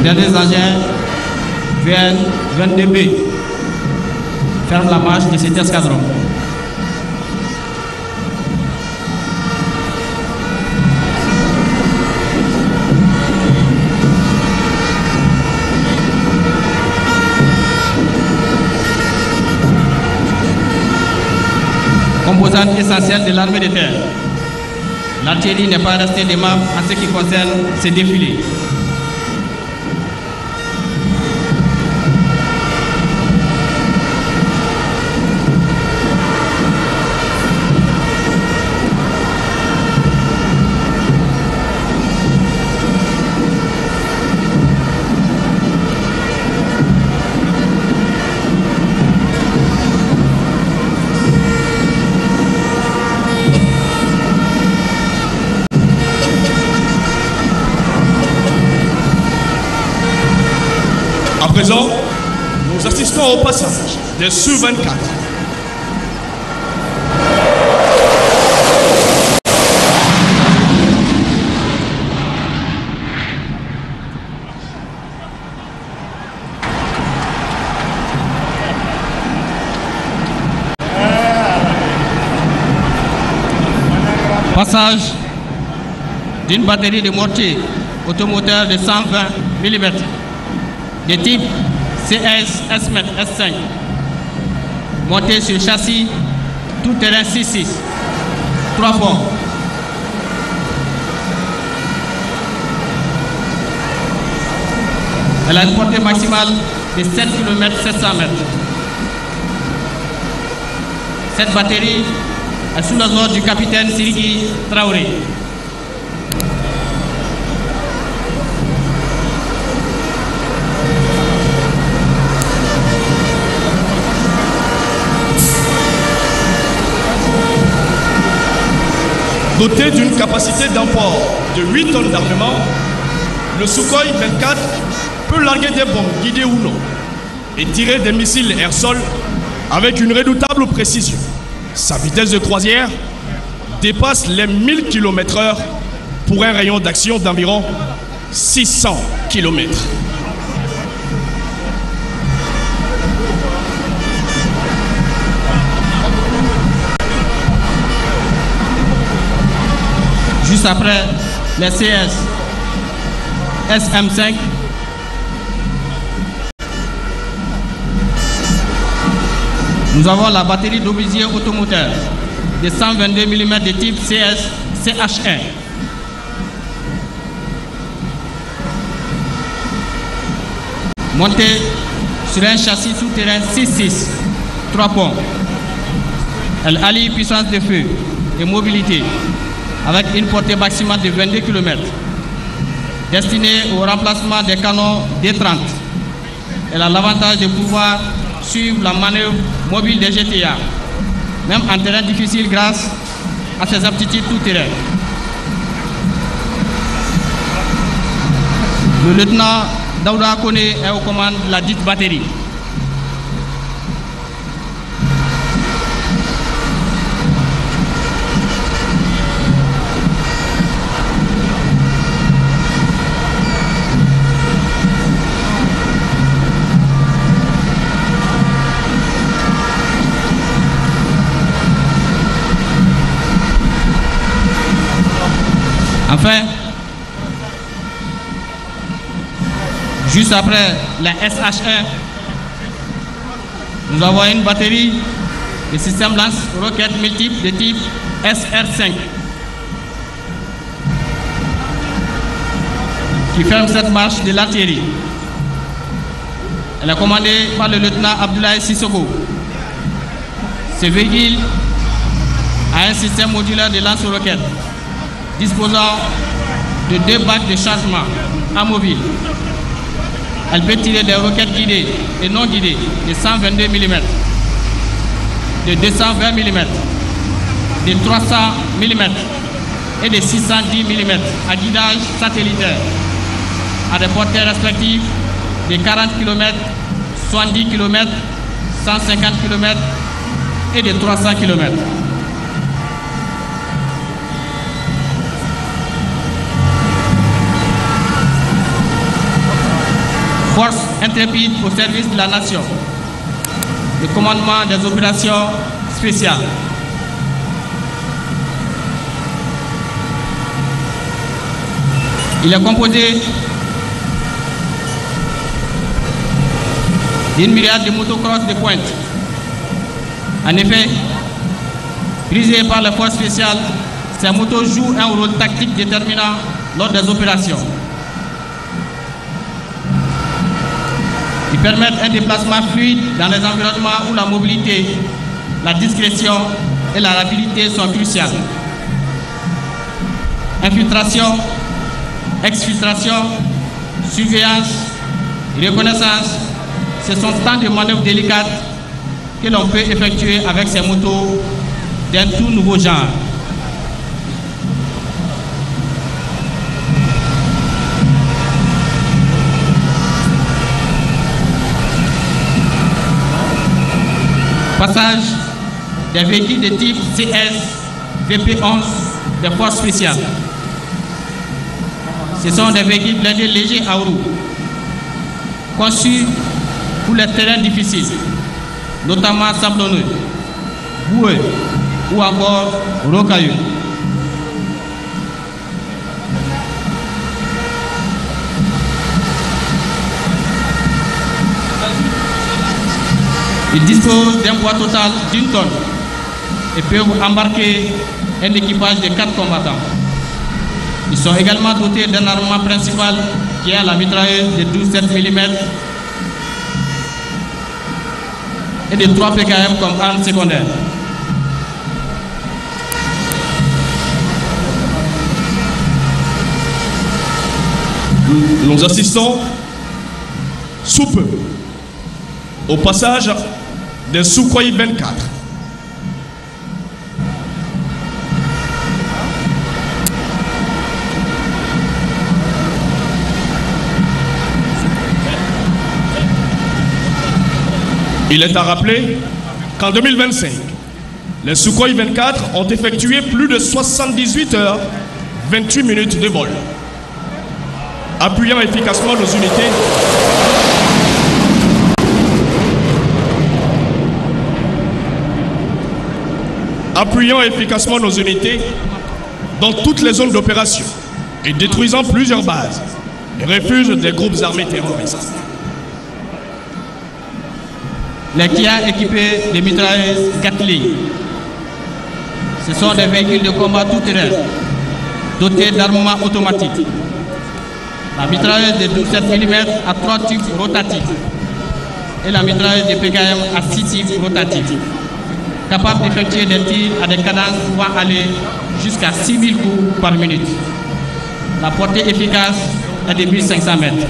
derniers engins VN-22B ferment la marche de cet escadron. Composante essentielle de l'armée de terre. L'artillerie n'est pas restée des mains en ce qui concerne ces défilés. À présent, nous assistons au passage des Su-24. Passage d'une batterie de mortiers automoteurs de 120 mm de type CS S5 monté sur châssis tout-terrain 6-6, 3 ponts. Elle a une portée maximale de 7 km 700 m. Cette batterie est sous les ordres du capitaine Siriki Traoré. Doté d'une capacité d'emport de 8 tonnes d'armement, le Sukhoi 24 peut larguer des bombes guidées ou non et tirer des missiles air-sol avec une redoutable précision. Sa vitesse de croisière dépasse les 1000 km/h pour un rayon d'action d'environ 600 km. Juste après les CS SM5, nous avons la batterie d'obusiers automoteurs de 122 mm de type CS CH1. Montée sur un châssis souterrain 6-6, 3 ponts. Elle allie puissance de feu et mobilité avec une portée maximale de 22 km, destinée au remplacement des canons D30. Elle a l'avantage de pouvoir suivre la manœuvre mobile des GTA, même en terrain difficile grâce à ses aptitudes tout-terrain. Le lieutenant Daouda Kone est aux commandes de la dite batterie. Enfin, juste après la SH1, nous avons une batterie de système lance-roquettes multiples de type SR5 qui ferme cette marche de l'artillerie. Elle est commandée par le lieutenant Abdoulaye Sissoko. Ce véhicule a un système modulaire de lance-roquettes disposant de 2 bacs de chargement amovibles. Elle peut tirer des roquettes guidées et non guidées de 122 mm, de 220 mm, de 300 mm et de 610 mm à guidage satellitaire à des portées respectives de 40 km, 70 km, 150 km et de 300 km. force intrépide au service de la nation, le commandement des opérations spéciales. Il est composé d'une myriade de motocross de pointe. En effet, brisées par les forces spéciales, ces motos jouent un rôle tactique déterminant lors des opérations. Ils permettent un déplacement fluide dans les environnements où la mobilité, la discrétion et la rapidité sont cruciales. Infiltration, exfiltration, surveillance, reconnaissance, ce sont tant de manœuvres délicates que l'on peut effectuer avec ces motos d'un tout nouveau genre. Passage des véhicules de type CS VP11 des forces spéciales. Ce sont des véhicules blindés légers à roues, conçus pour les terrains difficiles, notamment sablonneux, boueux ou encore rocailleux. Ils disposent d'un poids total d'1 tonne et peuvent embarquer un équipage de 4 combattants. Ils sont également dotés d'un armement principal qui est la mitrailleuse de 12,7 mm et de 3 PKM comme arme secondaire. Nous assistons sous peu au passage des Sukhoi 24. Il est à rappeler qu'en 2025, les Sukhoi 24 ont effectué plus de 78 heures, 28 minutes de vol, appuyant efficacement nos unités dans toutes les zones d'opération et détruisant plusieurs bases et refuges des groupes armés terroristes. Les Kia équipés de mitrailleuses Gatling. Ce sont des véhicules de combat tout-terrain dotés d'armement automatique. La mitrailleuse de 12,7 mm à 3 tubes rotatifs et la mitrailleuse de PKM à 6 tubes rotatifs, capable d'effectuer des tirs à des cadences pouvant aller jusqu'à 6000 coups par minute. La portée efficace est de 1500 mètres.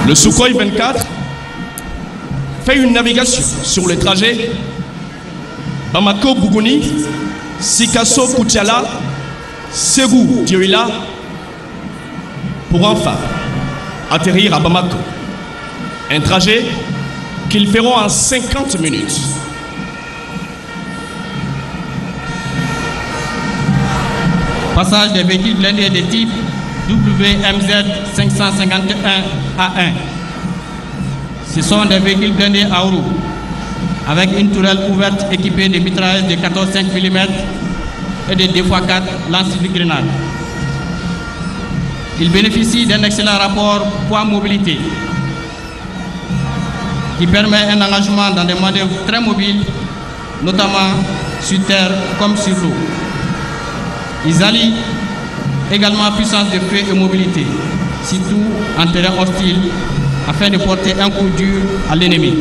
Le Sukhoi 24 fait une navigation sur le trajet Bamako-Bougouni, Sikasso-Koutiala, Ségou-Dioïla pour enfin atterrir à Bamako. Un trajet qu'ils feront en 50 minutes. Passage des véhicules blindés de type WMZ 551A1. Ce sont des véhicules blindés à roues avec une tourelle ouverte équipée de mitrailleuses de 14,5 mm et de 2x4 lance-grenades. Ils bénéficient d'un excellent rapport poids-mobilité qui permet un engagement dans des manœuvres très mobiles, notamment sur terre comme sur l'eau. Ils allient également puissance de feu et mobilité, surtout en terrain hostile, afin de porter un coup dur à l'ennemi.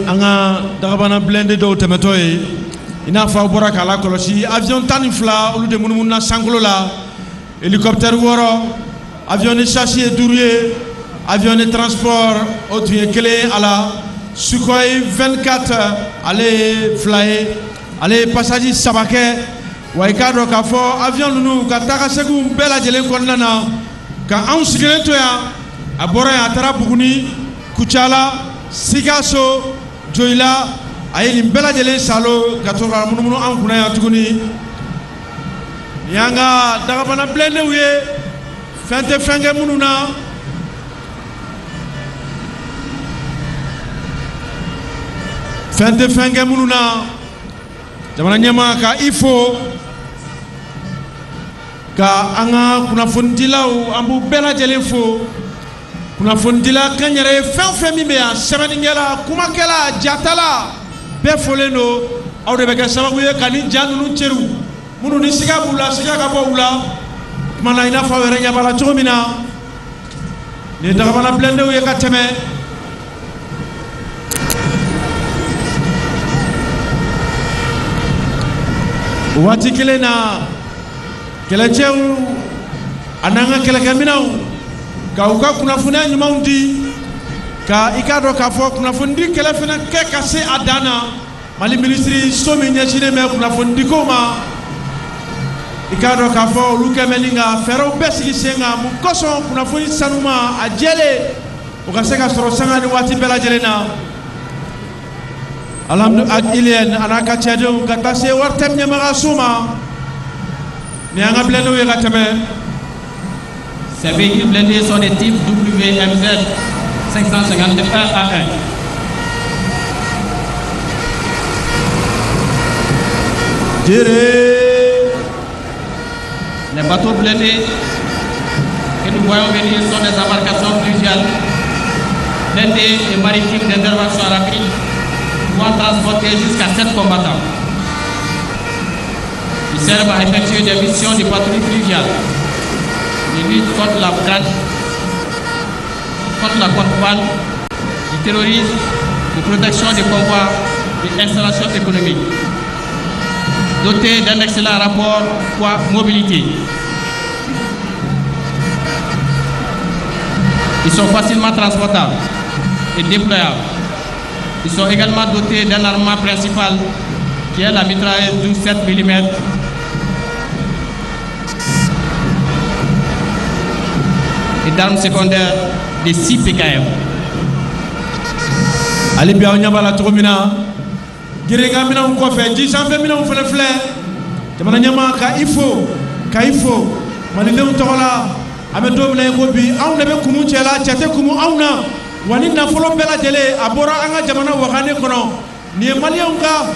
Anga darabana blende do temetoy ina fa bora kala kolosi avion tanifla olu de munumuna sangolo la hélicoptère Woro, avion de châssis et Dourier, avion de transport autre clé à la Sukhoi 24, allez flyer, allez passager Sabake, Waikado Kafo, avion nous, Kataka Segou, Bella Jelen Kondana, Ka Ansigre Toya, Abora Atara Buguni, Kuchala, Sigaso, Joila, Ayelim Bella Jelen Salo, Katora Munu Ankuna Tuguni, Yanga, Darabana Blenouye, Fente Fenge Mununa. Fente Fenge Mununa, jamana nyama ka ifo ka anga kuna fundila u ambu bela jelefo kuna fundila kanyere fen mi be ya semaningela kuma kala jatala be foleno awde be ka sababu ye kani janunu cheru munu ni siga bula siga ka bo bula mana ina fa were nya bala chomina ni daga bana blende u ye ka teme wati kele na kele chew ananga kele kaminaw ka uka kuna funa nyuma undi ka ikado ka fo kuna fundi kele fina ke kase adana mali ministry somi nyachine me kuna fundi koma ikado ka fo luke melinga fero besigi senga mukoso kuna fundi sanuma ajele ukaseka soro sanga ni wati bela jelena alhamdulillah ilien anaka tiado katase wartem nyama suma ni anga blendo ye gatame. Ces véhicules blindés sont des types WMZ 551 A1. Les bateaux blindés que nous voyons venir sont des embarcations fluviales blindées et maritimes d'intervention rapide pouvant transporter jusqu'à 7 combattants. Ils servent à effectuer des missions de patrouille fluviale, de lutte contre la braque, contre la contrebande, du terrorisme, de protection des convois et installations économiques. Dotés d'un excellent rapport poids-mobilité. Ils sont facilement transportables et déployables. Ils sont également dotés d'un armement principal qui est la mitrailleuse 12,7 mm et d'armes secondaires de 6 PKM. Ali biaw nyabala tromina girenga mina ko fe ji sambe mina ko fele fle jamana nyama ka ifo malinde tola ame doble ko bi aw ne be kumu cela chate kumu awna wani na folo bela jele abora anga jamana wakane kono ni malion ka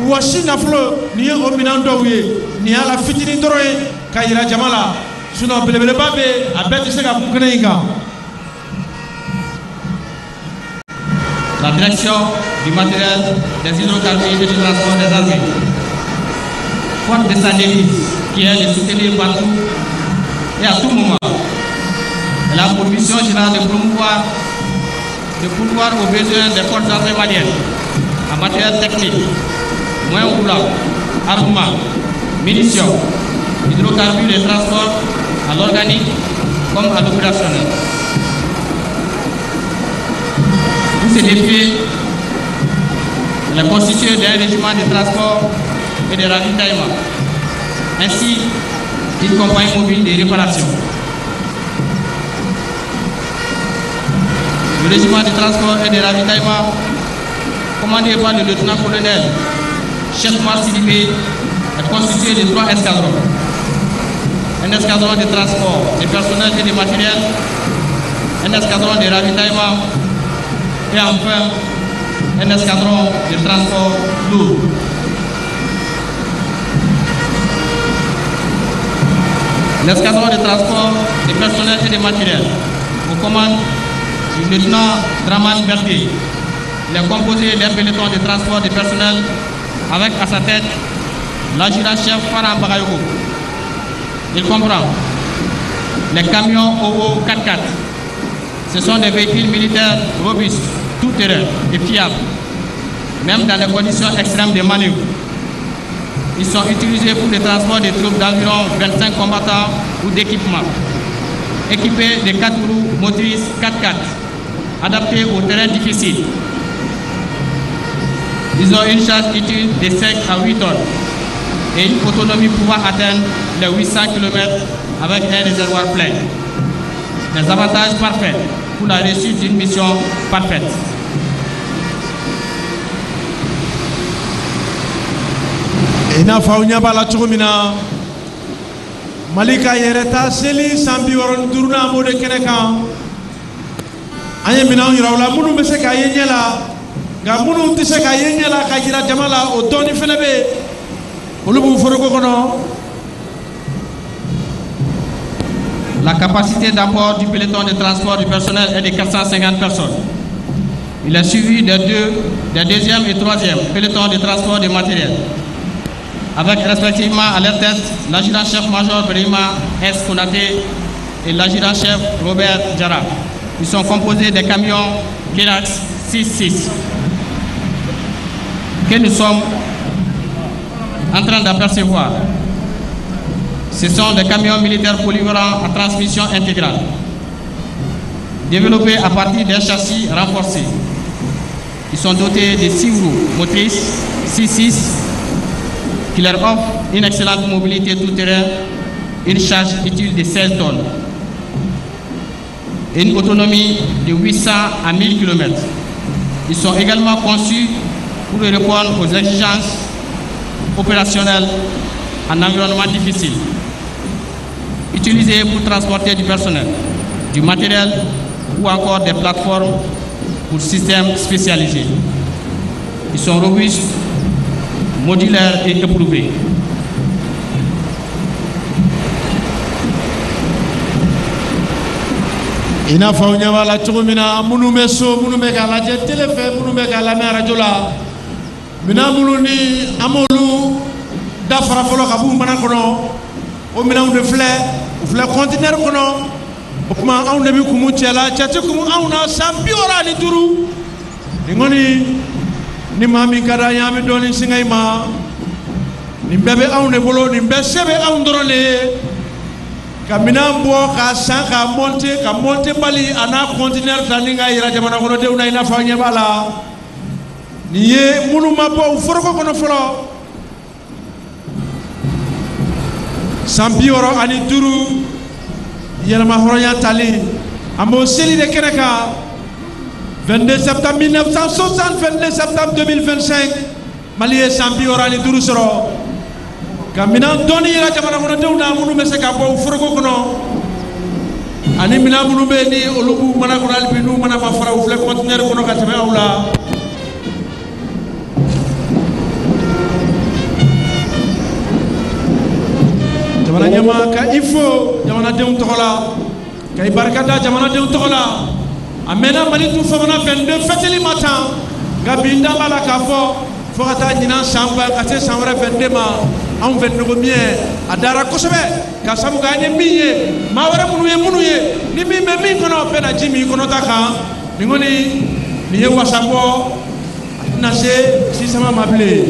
wasi na folo ni o minando ye ni ala fitini doroye kayira jamala suno belebele babe abeti sega kukeneinga. La direction du matériel des hydrocarbures et du transport des armées, forte de sa devise qui est de soutenir partout et à tout moment. Elle a pour mission générale de pourvoir aux besoins des forces armées maliennes en matériel technique, moyens roulants, armement, munitions, hydrocarbures et transport à l'organique comme à l'opérationnel. Tous ces défis, elle est constituée d'un régiment de transport et de ravitaillement, ainsi d'une compagnie mobile de réparation. Le régiment de transport et de ravitaillement, commandé par le lieutenant-colonel Cheikh Marsidibé, est constitué de 3 escadrons. Un escadron de transport de personnel et de matériel, un escadron de ravitaillement et enfin un escadron de transport lourd. L'escadron de transport de personnel et de matériel aux commandes du lieutenant Draman Berthier. Il est composé d'un peloton de transport de personnel avec à sa tête l'adjudant-chef Faram Bagayoko. Il comprend les camions OO 4x4. Ce sont des véhicules militaires robustes, tout-terrain et fiables, même dans les conditions extrêmes de manœuvre. Ils sont utilisés pour le transport des troupes d'environ 25 combattants ou d'équipements. Équipés de 4 roues motrices 4x4, adaptés aux terrains difficiles. Ils ont une charge utile de 5 à 8 tonnes et une autonomie pouvant atteindre les 800 km avec un réservoir plein. Des avantages parfaits pour la réussite d'une mission parfaite. Ina faunya bala chumina Malika yereta seli sambi waron duruna mode keneka anye mina yirawla munu be se ka yenyela ga munu ti se ka yenyela ka jira jamala o doni felebe olubu foroko kono. La capacité d'apport du peloton de transport du personnel est de 450 personnes. Il est suivi des deuxième et troisième pelotons de transport de matériel, avec respectivement à leur tête l'adjudant-chef-major Brima S. Konaté et l'adjudant-chef Robert Djara. Ils sont composés des camions Kirax 6-6 que nous sommes en train d'apercevoir. Ce sont des camions militaires polyvalents à transmission intégrale, développés à partir d'un châssis renforcé. Ils sont dotés de 6 roues motrices 6-6 qui leur offrent une excellente mobilité tout-terrain, une charge utile de 16 tonnes et une autonomie de 800 à 1000 km. Ils sont également conçus pour répondre aux exigences opérationnelles en environnement difficile, utilisés pour transporter du personnel, du matériel ou encore des plateformes pour systèmes spécialisés. Ils sont robustes, modulaires et éprouvés. Ina faunya wala chumina munu meso munu megala je telefe munu megala mera jola mina munu ni amolu da fara folo kabu mana kono o mina de flé conteneur kono o kuma aw nabi kumu cela chati kumu aw na sampi ora ni turu ngoni ni mami kada yami doni singay ma ni bebe aw ne bolo ni be sebe aw ndorole kamina bo ka sanka monte bali ana conteneur taninga ira jamana kono de una ina fanya bala ni ye munu mapo foroko kono folo sampi oro ani turu yelma horoya tali amo seli de keneka 22 septembre 1960 22 septembre 2025 Mali sampi oro ani turu soro kamina doni ira jamana kono dewna munu meseka bo foroko kono ani mina munu be ni olubu mana kono albinu mana ma fara ufle conteneur kono ka teme awla jamana nyama ka ifo jamana dew tokola kay barkata jamana dew tokola amena Mali tu famana 22 fateli matin gabinda bala ka fo kata nyina samba ka te sambra 22 ma an 22 mien adara kosobe ka sabu ga ne miye ma wara munu ye ni mi me mi kono pena jimi kono taka ni ngoni ni ye wasabo na se si sama mable.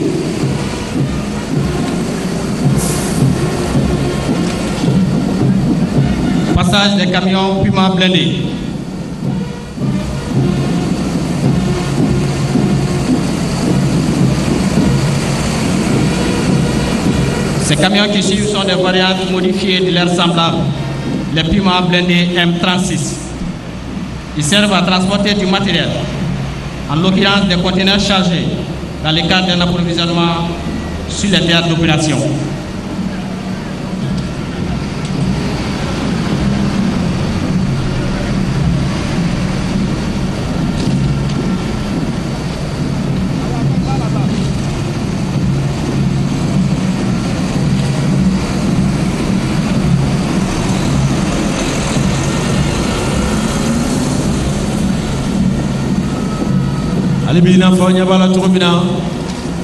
Passage des camions Puma blindés. Ces camions qui suivent sont des variantes modifiées de leurs semblables, les Puma blindés M36. Ils servent à transporter du matériel, en l'occurrence des conteneurs chargés, dans le cadre d'un approvisionnement sur les théâtres d'opération. Alibina fanya bala tukubina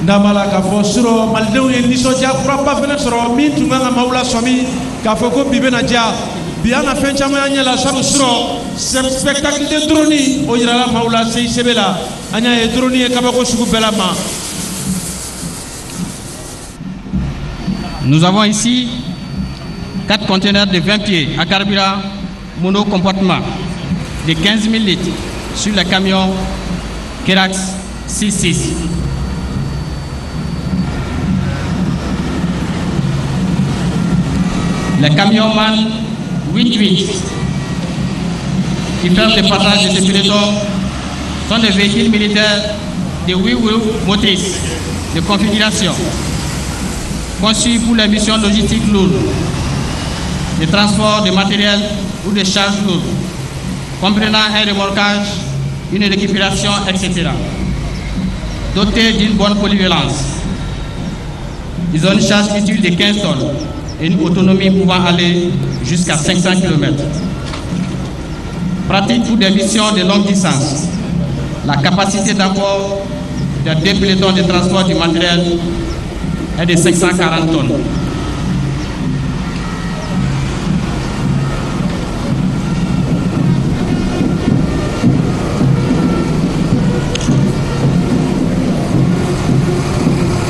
ndamala ka fo suro maldew ye niso ja kura ba fene suro min tunga nga maula somi ka fo ko bibe na ja biana fenchama anya la sabu suro spectacle de droni o yira la maula sey sebela anya e droni e kabako sugu bela ma Nous avons ici 4 conteneurs de 20 pieds à carburant monocomportement de 15 000 litres sur le camion Kerax 66. Les camions MAN 88 qui ferment le passage de ces pelotons sont des véhicules militaires de 8 roues motrices de configuration conçus pour les missions logistiques lourdes, de transport de matériel ou de charges lourdes, comprenant un remorquage, une récupération, etc. Dotés d'une bonne polyvalence. Ils ont une charge utile de 15 tonnes et une autonomie pouvant aller jusqu'à 500 km. Pratique pour des missions de longue distance. La capacité d'apport des 2 pelotons de transport du matériel est de 540 tonnes.